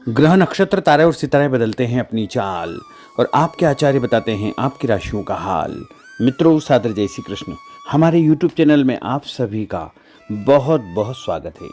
ग्रह नक्षत्र तारे और सितारे बदलते हैं अपनी चाल और आपके आचार्य बताते हैं आपकी राशियों का हाल। मित्रों, सादर जय श्री कृष्ण। हमारे YouTube चैनल में आप सभी का बहुत बहुत स्वागत है।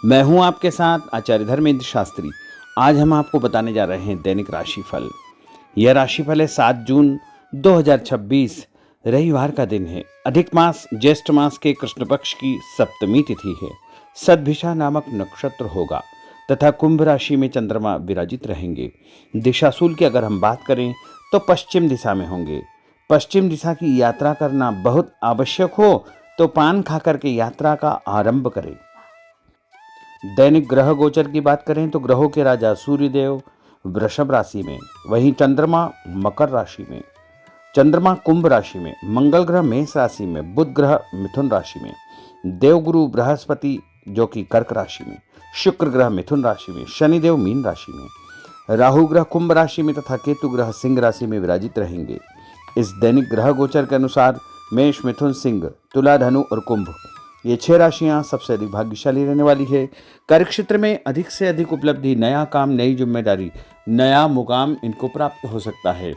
मैं हूं आपके साथ आचार्य धर्मेंद्र शास्त्री। आज हम आपको बताने जा रहे हैं दैनिक राशिफल। यह राशिफल है 7 जून 2026 रविवार का दिन है। अधिक मास ज्येष्ठ मास के कृष्ण पक्ष की सप्तमी तिथि है। सदभिषा नामक नक्षत्र होगा तथा कुंभ राशि में चंद्रमा विराजित रहेंगे। दिशाशूल की अगर हम बात करें तो पश्चिम दिशा में होंगे। पश्चिम दिशा की यात्रा करना बहुत आवश्यक हो तो पान खाकर के यात्रा का आरंभ करें। दैनिक ग्रह गोचर की बात करें तो ग्रहों के राजा सूर्यदेव वृषभ राशि में, वहीं चंद्रमा मकर राशि में, चंद्रमा कुंभ राशि में, मंगल ग्रह मेष राशि में, बुध ग्रह मिथुन राशि में, देवगुरु बृहस्पति जो कि कर्क राशि में, शुक्र ग्रह मिथुन राशि में, शनिदेव मीन राशि में, राहु ग्रह कुंभ राशि में तथा केतु ग्रह सिंह राशि में विराजित रहेंगे। इस दैनिक ग्रह गोचर के अनुसार मेष, मिथुन, सिंह, तुला, धनु और कुंभ ये 6 राशियां सबसे अधिक भाग्यशाली रहने वाली है। कार्य क्षेत्र में अधिक से अधिक उपलब्धि, नया काम, नई जिम्मेदारी, नया मुकाम इनको प्राप्त हो सकता है।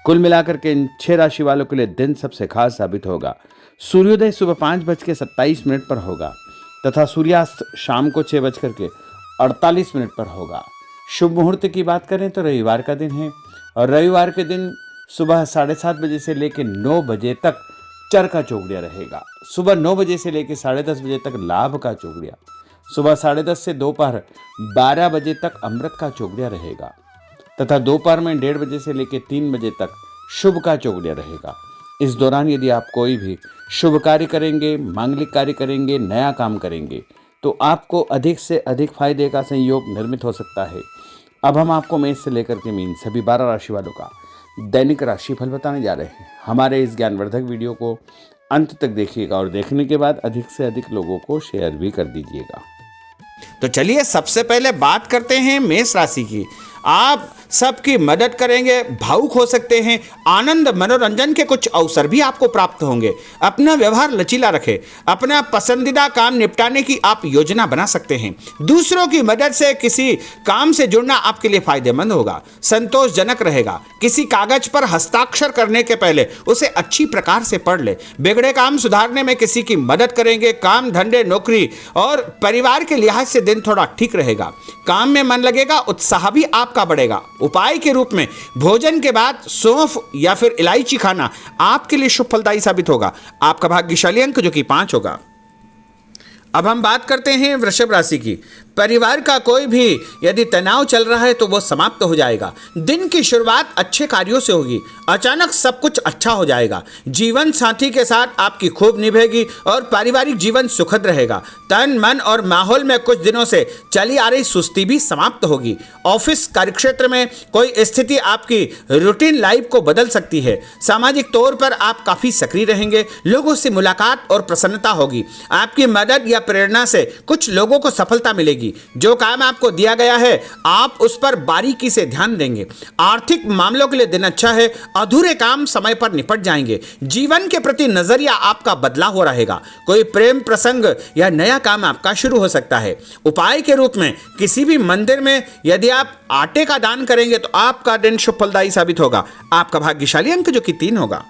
कुल मिलाकर के इन 6 राशि वालों के लिए दिन सबसे खास साबित होगा। सूर्योदय सुबह 5:27 पर होगा तथा सूर्यास्त शाम को 6:48 पर होगा। शुभ मुहूर्त की बात करें तो रविवार का दिन है और रविवार के दिन सुबह 7:30 बजे से लेकर 9 बजे तक चर का चौगड़िया रहेगा। सुबह 9 बजे से लेकर 10:30 बजे तक लाभ का चौगड़िया, सुबह 10:30 से दोपहर 12 बजे तक अमृत का चौगड़िया रहेगा तथा दोपहर में 1:30 बजे से लेकर 3 बजे तक शुभ का चौगड़िया रहेगा। इस दौरान यदि आप कोई भी शुभ कार्य करेंगे, मांगलिक कार्य करेंगे, नया काम करेंगे तो आपको अधिक से अधिक फायदे का संयोग निर्मित हो सकता है। अब हम आपको मेष से लेकर के मीन सभी 12 राशि वालों का दैनिक राशिफल बताने जा रहे हैं। हमारे इस ज्ञानवर्धक वीडियो को अंत तक देखिएगा और देखने के बाद अधिक से अधिक लोगों को शेयर भी कर दीजिएगा। तो चलिए सबसे पहले बात करते हैं मेष राशि की। आप सबकी मदद करेंगे, भावुक हो सकते हैं, आनंद मनोरंजन के कुछ अवसर भी आपको प्राप्त होंगे। अपना व्यवहार लचीला रखें, अपना पसंदीदा काम निपटाने की आप योजना बना सकते हैं। दूसरों की मदद से किसी काम से जुड़ना आपके लिए फायदेमंद होगा, संतोषजनक रहेगा। किसी कागज पर हस्ताक्षर करने के पहले उसे अच्छी प्रकार से पढ़ ले। बिगड़े काम सुधारने में किसी की मदद करेंगे। काम, धंधे, नौकरी और परिवार के लिहाज से दिन थोड़ा ठीक रहेगा। काम में मन लगेगा, उत्साह भी आपका बढ़ेगा। उपाय के रूप में भोजन के बाद सौंफ या फिर इलायची खाना आपके लिए शुभ फलदायी साबित होगा। आपका भाग्यशाली अंक जो कि 5 होगा। अब हम बात करते हैं वृषभ राशि की। परिवार का कोई भी यदि तनाव चल रहा है तो वो समाप्त हो जाएगा। दिन की शुरुआत अच्छे कार्यों से होगी। अचानक सब कुछ अच्छा हो जाएगा। जीवन साथी के साथ आपकी खूब निभेगी और पारिवारिक जीवन सुखद रहेगा। तन, मन और माहौल में कुछ दिनों से चली आ रही सुस्ती भी समाप्त होगी। ऑफिस कार्यक्षेत्र में कोई स्थिति आपकी रूटीन लाइफ को बदल सकती है। सामाजिक तौर पर आप काफी सक्रिय रहेंगे। लोगों से मुलाकात और प्रसन्नता होगी। आपकी मदद या प्रेरणा से कुछ लोगों को सफलता मिलेगी। जो काम आपको दिया गया है आप उस पर बारीकी से ध्यान देंगे। आर्थिक मामलों के लिए दिन अच्छा है। अधूरे काम समय पर निपट जाएंगे। जीवन के प्रति नजरिया आपका बदला हो रहेगा। कोई प्रेम प्रसंग या नया काम आपका शुरू हो सकता है। उपाय के रूप में किसी भी मंदिर में यदि आप आटे का दान करेंगे तो आपका दिन शुभ फलदायी साबित होगा। आपका भाग्यशाली अंक जो कि 3 होगा।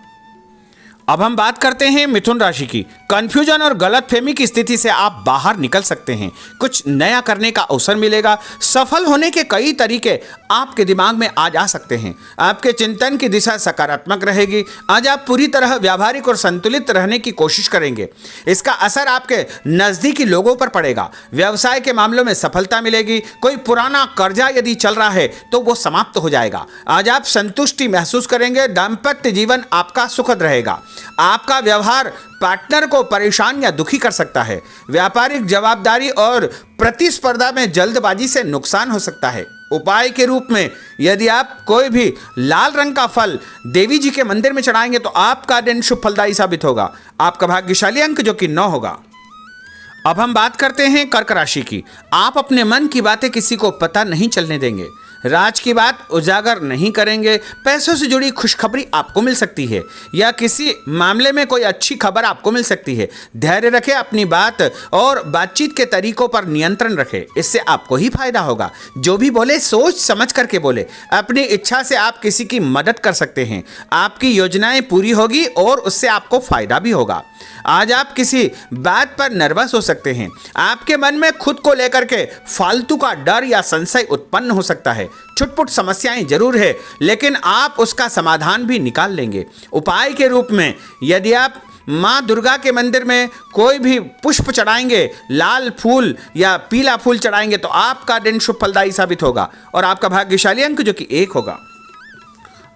अब हम बात करते हैं मिथुन राशि की। कंफ्यूजन और गलतफहमी की स्थिति से आप बाहर निकल सकते हैं। कुछ नया करने का अवसर मिलेगा। सफल होने के कई तरीके आपके दिमाग में आ जा सकते हैं। आपके चिंतन की दिशा सकारात्मक रहेगी। आज आप पूरी तरह व्यावहारिक और संतुलित रहने की कोशिश करेंगे। इसका असर आपके नजदीकी लोगों पर पड़ेगा। व्यवसाय के मामलों में सफलता मिलेगी। कोई पुराना कर्जा यदि चल रहा है तो वो समाप्त हो जाएगा। आज आप संतुष्टि महसूस करेंगे। दाम्पत्य जीवन आपका सुखद रहेगा। आपका व्यवहार पार्टनर को परेशान या दुखी कर सकता है। व्यापारिक जवाबदारी और प्रतिस्पर्धा में जल्दबाजी से नुकसान हो सकता है। उपाय के रूप में यदि आप कोई भी लाल रंग का फल देवी जी के मंदिर में चढ़ाएंगे तो आपका दिन शुभ फलदायी साबित होगा। आपका भाग्यशाली अंक जो कि 9 होगा। अब हम बात करते हैं कर्क राशि की। आप अपने मन की बातें किसी को पता नहीं चलने देंगे। राज की बात उजागर नहीं करेंगे। पैसों से जुड़ी खुशखबरी आपको मिल सकती है या किसी मामले में कोई अच्छी खबर आपको मिल सकती है। धैर्य रखें, अपनी बात और बातचीत के तरीकों पर नियंत्रण रखें, इससे आपको ही फायदा होगा। जो भी बोले सोच समझ करके बोले। अपनी इच्छा से आप किसी की मदद कर सकते हैं। आपकी योजनाएं पूरी होगी और उससे आपको फायदा भी होगा। आज आप किसी बात पर नर्वस हो सकते हैं। आपके मन में खुद को लेकर के फालतू का डर या संशय उत्पन्न हो सकता है। छुटपुट समस्याएं जरूर है, लेकिन आप उसका समाधान भी निकाल लेंगे। उपाय के रूप में यदि आप माँ दुर्गा के मंदिर में कोई भी पुष्प चढ़ाएंगे, लाल फूल या पीला फूल चढ़ाएंगे, तो आपका दिन शुभ फलदायी साबित होगा और आपका भाग्यशाली अंक जो कि 1 होगा।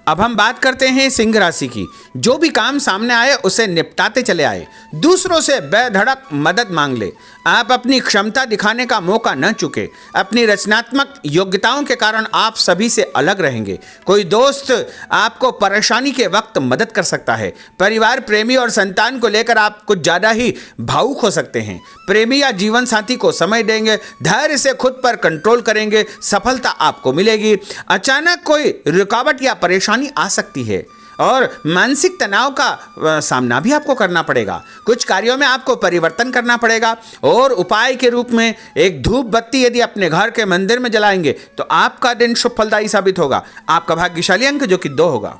अब हम बात करते हैं सिंह राशि की। जो भी काम सामने आए उसे निपटाते चले आए। दूसरों से बेधड़क मदद मांग ले। आप अपनी क्षमता दिखाने का मौका न चुके। अपनी रचनात्मक योग्यताओं के कारण आप सभी से अलग रहेंगे। कोई दोस्त आपको परेशानी के वक्त मदद कर सकता है। परिवार, प्रेमी और संतान को लेकर आप कुछ ज़्यादा ही भावुक हो सकते हैं। प्रेमी या जीवन साथी को समय देंगे। धैर्य से खुद पर कंट्रोल करेंगे, सफलता आपको मिलेगी। अचानक कोई रुकावट या परेशानी आ सकती है और मानसिक तनाव का सामना भी आपको करना पड़ेगा। कुछ कार्यों में आपको परिवर्तन करना पड़ेगा और उपाय के रूप में एक धूप बत्ती यदि अपने घर के मंदिर में जलाएंगे तो आपका दिन शुभ फलदायी साबित होगा। आपका भाग्यशाली अंक जो कि 2 होगा।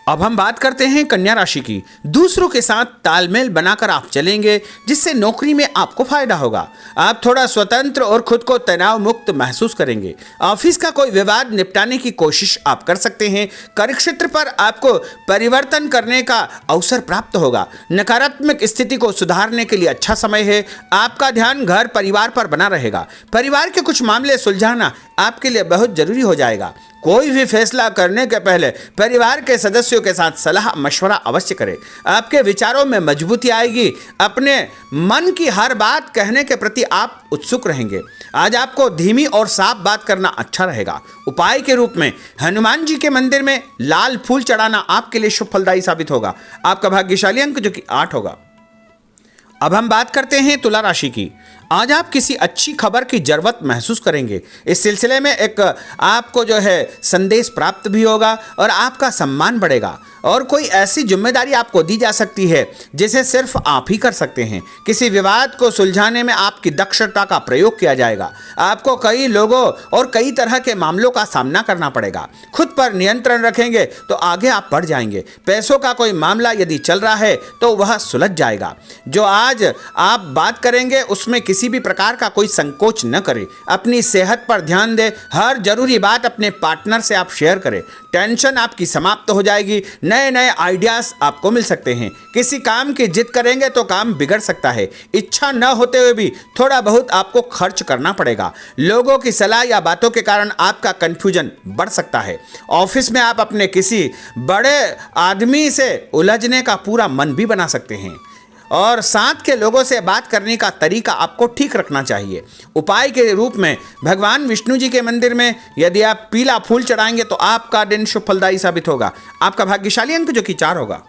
अब हम बात करते हैं कन्या राशि की। दूसरों के साथ तालमेल बनाकर आप चलेंगे, जिससे नौकरी में आपको फायदा होगा। आप थोड़ा स्वतंत्र और खुद को तनाव मुक्त महसूस करेंगे। ऑफिस का कोई विवाद निपटाने की कोशिश आप कर सकते हैं। कार्यक्षेत्र पर आपको परिवर्तन करने का अवसर प्राप्त होगा। नकारात्मक स्थिति को सुधारने के लिए अच्छा समय है। आपका ध्यान घर परिवार पर बना रहेगा। परिवार के कुछ मामले सुलझाना आपके लिए बहुत जरूरी हो जाएगा। कोई भी फैसला करने के पहले परिवार के सदस्यों के साथ सलाह मशवरा अवश्य करें। आपके विचारों में मजबूती आएगी। अपने मन की हर बात कहने के प्रति आप उत्सुक रहेंगे। आज आपको धीमी और साफ बात करना अच्छा रहेगा। उपाय के रूप में हनुमान जी के मंदिर में लाल फूल चढ़ाना आपके लिए शुभ फलदायी साबित होगा। आपका भाग्यशाली अंक जो कि 8 होगा। अब हम बात करते हैं तुला राशि की। आज आप किसी अच्छी खबर की जरूरत महसूस करेंगे। इस सिलसिले में एक आपको जो है संदेश प्राप्त भी होगा और आपका सम्मान बढ़ेगा और कोई ऐसी जिम्मेदारी आपको दी जा सकती है जिसे सिर्फ आप ही कर सकते हैं। किसी विवाद को सुलझाने में आपकी दक्षता का प्रयोग किया जाएगा। आपको कई लोगों और कई तरह के मामलों का सामना करना पड़ेगा। खुद पर नियंत्रण रखेंगे तो आगे आप बढ़ जाएंगे। पैसों का कोई मामला यदि चल रहा है तो वह सुलझ जाएगा। जो आज आप बात करेंगे उसमें किसी भी प्रकार का कोई संकोच न करें। अपनी सेहत पर ध्यान दें। हर जरूरी बात अपने पार्टनर से आप शेयर करें। टेंशन आपकी समाप्त हो जाएगी। नए नए आइडियाज आपको मिल सकते हैं। किसी काम की जिद करेंगे तो काम बिगड़ सकता है। इच्छा न होते हुए भी थोड़ा बहुत आपको खर्च करना पड़ेगा। लोगों की सलाह या बातों के कारण आपका कंफ्यूजन बढ़ सकता है। ऑफिस में आप अपने किसी बड़े आदमी से उलझने का पूरा मन भी बना सकते हैं और साथ के लोगों से बात करने का तरीका आपको ठीक रखना चाहिए। उपाय के रूप में भगवान विष्णु जी के मंदिर में यदि आप पीला फूल चढ़ाएंगे तो आपका दिन शुभ फलदायी साबित होगा। आपका भाग्यशाली अंक जो कि 4 होगा।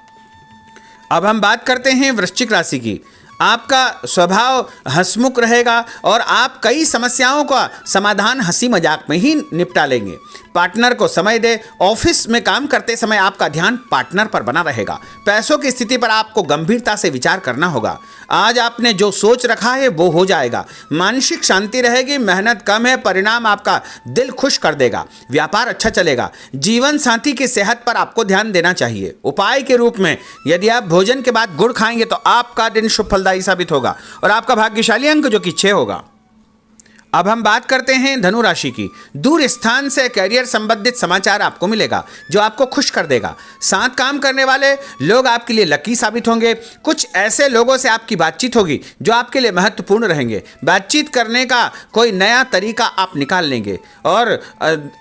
अब हम बात करते हैं वृश्चिक राशि की। आपका स्वभाव हंसमुख रहेगा और आप कई समस्याओं का समाधान हंसी मजाक में ही निपटा लेंगे। पार्टनर को समय दे। ऑफिस में काम करते समय आपका ध्यान पार्टनर पर बना रहेगा। पैसों की स्थिति पर आपको गंभीरता से विचार करना होगा। आज आपने जो सोच रखा है वो हो जाएगा। मानसिक शांति रहेगी। मेहनत कम है, परिणाम आपका दिल खुश कर देगा। व्यापार अच्छा चलेगा। जीवन साथी की सेहत पर आपको ध्यान देना चाहिए। उपाय के रूप में यदि आप भोजन के बाद गुड़ खाएंगे तो आपका दिन शुभ फलदायी साबित होगा और आपका भाग्यशाली अंक जो कि 6 होगा। अब हम बात करते हैं धनु राशि की। दूर स्थान से करियर संबंधित समाचार आपको मिलेगा जो आपको खुश कर देगा। साथ काम करने वाले लोग आपके लिए लकी साबित होंगे। कुछ ऐसे लोगों से आपकी बातचीत होगी जो आपके लिए महत्वपूर्ण रहेंगे। बातचीत करने का कोई नया तरीका आप निकाल लेंगे और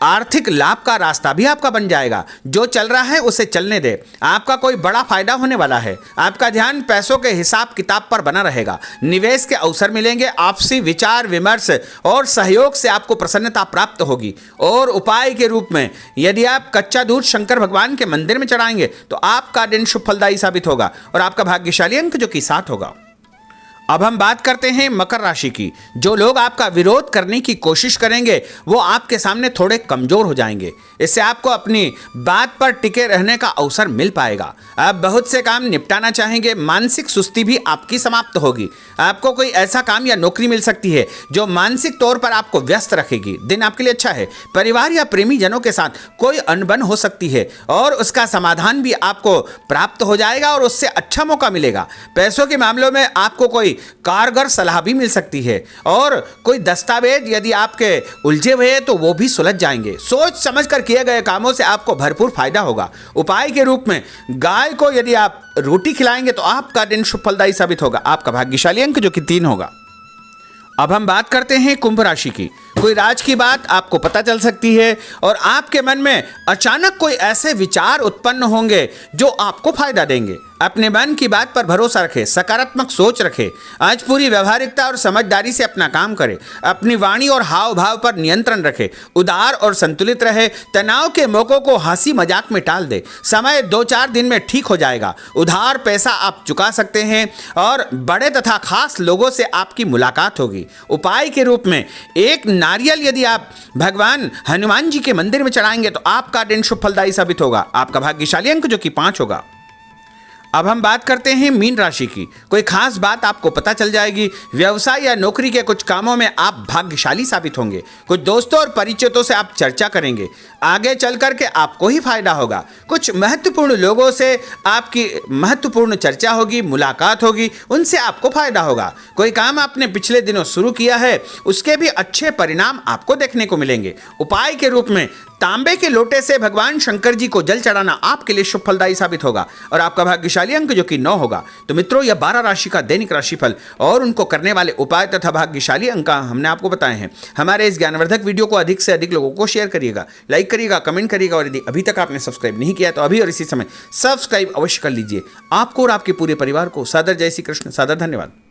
आर्थिक लाभ का रास्ता भी आपका बन जाएगा। जो चल रहा है उसे चलने दे। आपका कोई बड़ा फायदा होने वाला है। आपका ध्यान पैसों के हिसाब किताब पर बना रहेगा। निवेश के अवसर मिलेंगे। आपसी विचार विमर्श और सहयोग से आपको प्रसन्नता प्राप्त होगी। और उपाय के रूप में यदि आप कच्चा दूध शंकर भगवान के मंदिर में चढ़ाएंगे तो आपका दिन शुभ फलदायी साबित होगा और आपका भाग्यशाली अंक जो कि 7 होगा। अब हम बात करते हैं मकर राशि की। जो लोग आपका विरोध करने की कोशिश करेंगे वो आपके सामने थोड़े कमजोर हो जाएंगे। इससे आपको अपनी बात पर टिके रहने का अवसर मिल पाएगा। आप बहुत से काम निपटाना चाहेंगे। मानसिक सुस्ती भी आपकी समाप्त होगी। आपको कोई ऐसा काम या नौकरी मिल सकती है जो मानसिक तौर पर आपको व्यस्त रखेगी। दिन आपके लिए अच्छा है। परिवार या प्रेमी जनों के साथ कोई अनबन हो सकती है और उसका समाधान भी आपको प्राप्त हो जाएगा और उससे अच्छा मौका मिलेगा। पैसों के मामलों में आपको कोई कारगर सलाह भी मिल सकती है और कोई दस्तावेज यदि आपके उलझे हुए हैं तो वो भी सुलझ जाएंगे। सोच समझकर किए गए कामों से आपको भरपूर फायदा होगा। उपाय के रूप में गाय को यदि आप रोटी खिलाएंगे तो आपका दिन शुभ फलदायी साबित होगा। आपका भाग्यशाली अंक जो कि 3 होगा। अब हम बात करते हैं कुंभ राशि की। कोई राज की बात आपको पता चल सकती है और आपके मन में अचानक कोई ऐसे विचार उत्पन्न होंगे जो आपको फायदा देंगे। अपने मन की बात पर भरोसा रखें, सकारात्मक सोच रखें। आज पूरी व्यवहारिकता और समझदारी से अपना काम करें। अपनी वाणी और हाव भाव पर नियंत्रण रखें। उदार और संतुलित रहे। तनाव के मौकों को हंसी मजाक में टाल दे। समय 2-4 दिन में ठीक हो जाएगा। उधार पैसा आप चुका सकते हैं और बड़े तथा खास लोगों से आपकी मुलाकात होगी। उपाय के रूप में एक नारियल यदि आप भगवान हनुमान जी के मंदिर में चढ़ाएंगे तो आपका दिन शुभ फलदायी साबित होगा। आपका भाग्यशाली अंक जो कि 5 होगा। अब हम बात करते हैं मीन राशि की। कोई खास बात आपको पता चल जाएगी। व्यवसाय या नौकरी के कुछ कामों में आप भाग्यशाली साबित होंगे। कुछ दोस्तों और परिचितों से आप चर्चा करेंगे। आगे चल करके आपको ही फायदा होगा। कुछ महत्वपूर्ण लोगों से आपकी महत्वपूर्ण चर्चा होगी, मुलाकात होगी, उनसे आपको फायदा होगा। कोई काम आपने पिछले दिनों शुरू किया है उसके भी अच्छे परिणाम आपको देखने को मिलेंगे। उपाय के रूप में तांबे के लोटे से भगवान शंकर जी को जल चढ़ाना आपके लिए शुभ फलदायी साबित होगा और आपका भाग्यशाली अंक जो कि 9 होगा। तो मित्रों, यह 12 राशि का दैनिक राशिफल और उनको करने वाले उपाय तथा भाग्यशाली अंक हमने आपको बताए हैं। हमारे इस ज्ञानवर्धक वीडियो को अधिक से अधिक लोगों को शेयर करिएगा, लाइक करिएगा, कमेंट करिएगा और यदि अभी तक आपने सब्सक्राइब नहीं किया तो अभी और इसी समय सब्सक्राइब अवश्य कर लीजिए। आपको और आपके पूरे परिवार को सादर जय श्री कृष्ण, सादर धन्यवाद।